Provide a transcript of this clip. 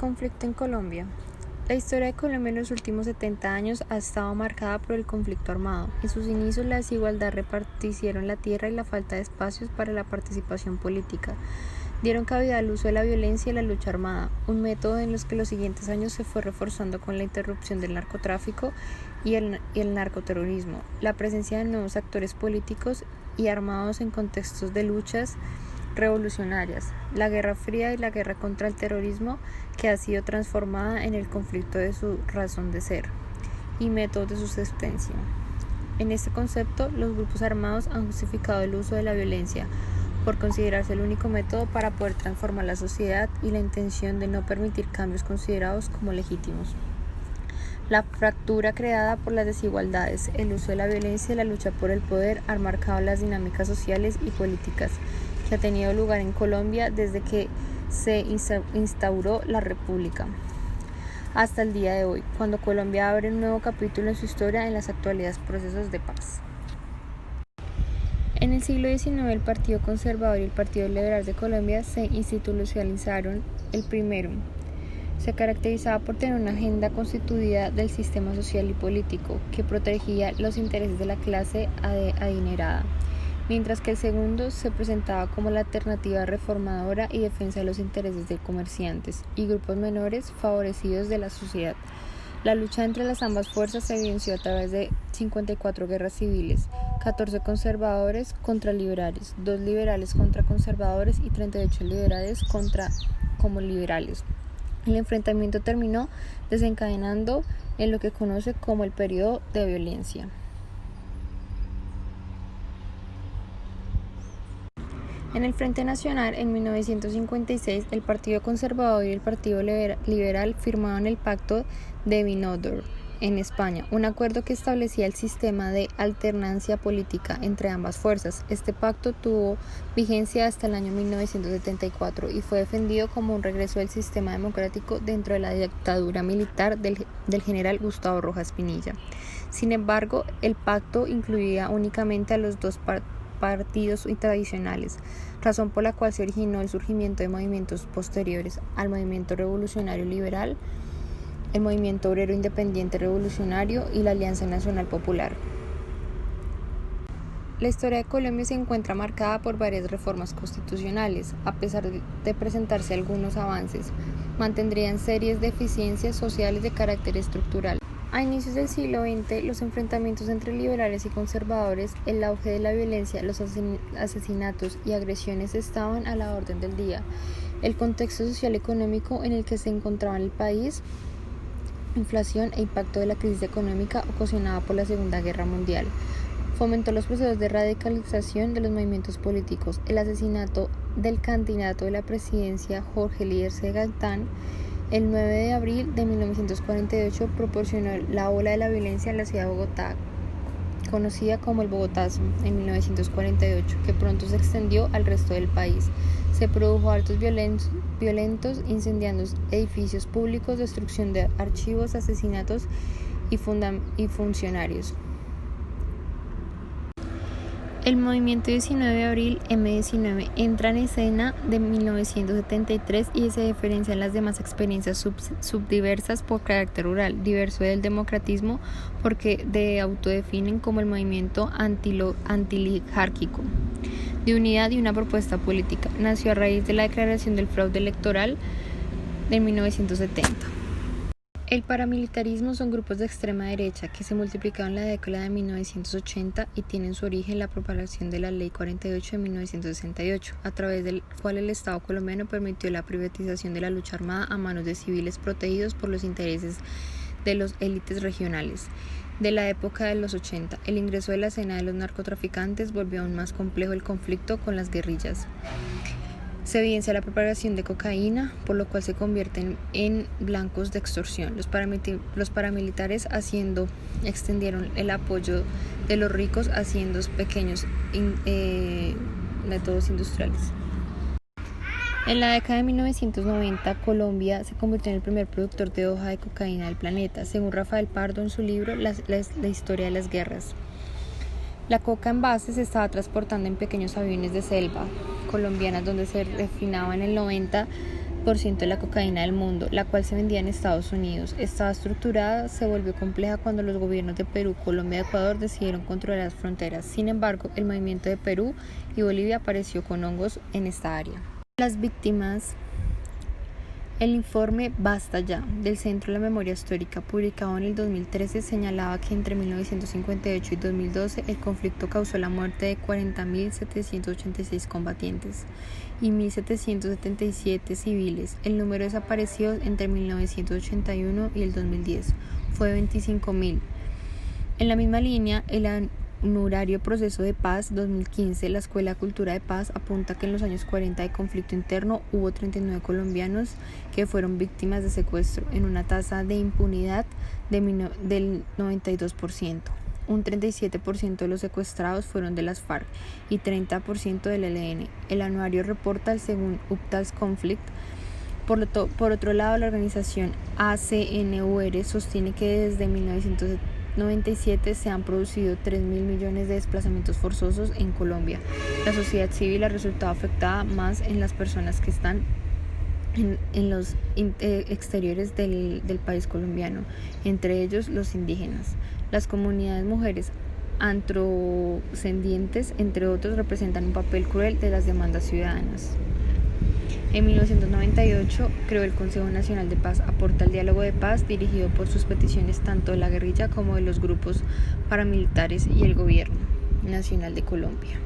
conflicto en Colombia. La historia de Colombia en los últimos 70 años ha estado marcada por el conflicto armado. En sus inicios, la desigualdad repartieron la tierra y la falta de espacios para la participación política dieron cabida al uso de la violencia y la lucha armada, un método en los que los siguientes años se fue reforzando con la interrupción del narcotráfico y el narcoterrorismo, la presencia de nuevos actores políticos y armados en contextos de luchas revolucionarias, la Guerra Fría y la guerra contra el terrorismo, que ha sido transformada en el conflicto de su razón de ser y métodos de subsistencia. En este concepto, los grupos armados han justificado el uso de la violencia por considerarse el único método para poder transformar la sociedad y la intención de no permitir cambios considerados como legítimos. La fractura creada por las desigualdades, el uso de la violencia y la lucha por el poder han marcado las dinámicas sociales y políticas que ha tenido lugar en Colombia desde que se instauró la República hasta el día de hoy, cuando Colombia abre un nuevo capítulo en su historia en los actuales procesos de paz. En el siglo XIX, el Partido Conservador y el Partido Liberal de Colombia se institucionalizaron. El primero se caracterizaba por tener una agenda constituida del sistema social y político que protegía los intereses de la clase adinerada, mientras que el segundo se presentaba como la alternativa reformadora y defensa de los intereses de comerciantes y grupos menores favorecidos de la sociedad. La lucha entre las ambas fuerzas se evidenció a través de 54 guerras civiles, 14 conservadores contra liberales, 2 liberales contra conservadores y 38 liberales como liberales. El enfrentamiento terminó desencadenando en lo que conoce como el periodo de violencia. En el Frente Nacional, en 1956, el Partido Conservador y el Partido Liberal firmaron el Pacto de Vinodor en España, un acuerdo que establecía el sistema de alternancia política entre ambas fuerzas. Este pacto tuvo vigencia hasta el año 1974 y fue defendido como un regreso del sistema democrático dentro de la dictadura militar del general Gustavo Rojas Pinilla. Sin embargo, el pacto incluía únicamente a los dos partidos tradicionales, razón por la cual se originó el surgimiento de movimientos posteriores al movimiento revolucionario liberal, el movimiento obrero independiente revolucionario y la Alianza Nacional Popular. La historia de Colombia se encuentra marcada por varias reformas constitucionales. A pesar de presentarse algunos avances, mantendrían serias deficiencias sociales de carácter estructural. A inicios del siglo XX, los enfrentamientos entre liberales y conservadores, el auge de la violencia, los asesinatos y agresiones estaban a la orden del día. El contexto social y económico en el que se encontraba el país, inflación e impacto de la crisis económica ocasionada por la Segunda Guerra Mundial, fomentó los procesos de radicalización de los movimientos políticos. El asesinato del candidato de la presidencia, Jorge Eliezer Gaitán, el 9 de abril de 1948 proporcionó la ola de la violencia en la ciudad de Bogotá, conocida como el Bogotazo, en 1948, que pronto se extendió al resto del país. Se produjo actos violentos, incendiando edificios públicos, destrucción de archivos, asesinatos y funcionarios. El movimiento 19 de abril, M19, entra en escena de 1973 y se diferencia en las demás experiencias subdiversas por carácter rural, diverso del democratismo porque se autodefinen como el movimiento antiligárquico, de unidad y una propuesta política. Nació a raíz de la declaración del fraude electoral de 1970. El paramilitarismo son grupos de extrema derecha que se multiplicaron en la década de 1980 y tienen su origen en la propagación de la Ley 48 de 1968, a través del cual el Estado colombiano permitió la privatización de la lucha armada a manos de civiles protegidos por los intereses de las élites regionales. De la época de los 80, el ingreso de la escena de los narcotraficantes volvió aún más complejo el conflicto con las guerrillas. Se evidencia la propagación de cocaína, por lo cual se convierten en blancos de extorsión. Los paramilitares extendieron el apoyo de los ricos haciendo pequeños métodos industriales. En la década de 1990, Colombia se convirtió en el primer productor de hoja de cocaína del planeta, según Rafael Pardo en su libro La historia de las guerras. La coca en base se estaba transportando en pequeños aviones de selva colombianas donde se refinaba en el 90 por ciento de la cocaína del mundo, la cual se vendía en Estados Unidos. Estaba estructurada, se volvió compleja cuando los gobiernos de Perú, Colombia y Ecuador decidieron controlar las fronteras. Sin embargo, el movimiento de Perú y Bolivia apareció con hongos en esta área. Las víctimas. El informe Basta Ya, del Centro de la Memoria Histórica, publicado en el 2013, señalaba que entre 1958 y 2012 el conflicto causó la muerte de 40.786 combatientes y 1.777 civiles. El número de desaparecidos entre 1981 y el 2010 fue de 25.000. En la misma línea, el Anuario Proceso de Paz 2015, la Escuela Cultura de Paz apunta que en los años 40 de conflicto interno hubo 39 colombianos que fueron víctimas de secuestro, en una tasa de impunidad del 92%. Un 37% de los secuestrados fueron de las FARC y 30% del ELN. El anuario reporta, según UPTAS Conflict. Por otro lado, la organización ACNUR sostiene que desde 1997 se han producido 3.000 millones de desplazamientos forzosos en Colombia. La sociedad civil ha resultado afectada más en las personas que están en los exteriores del país colombiano, entre ellos los indígenas. Las comunidades mujeres afrodescendientes, entre otros, representan un papel cruel de las demandas ciudadanas. En 1998 creó el Consejo Nacional de Paz, aporta el diálogo de paz dirigido por sus peticiones tanto de la guerrilla como de los grupos paramilitares y el Gobierno Nacional de Colombia.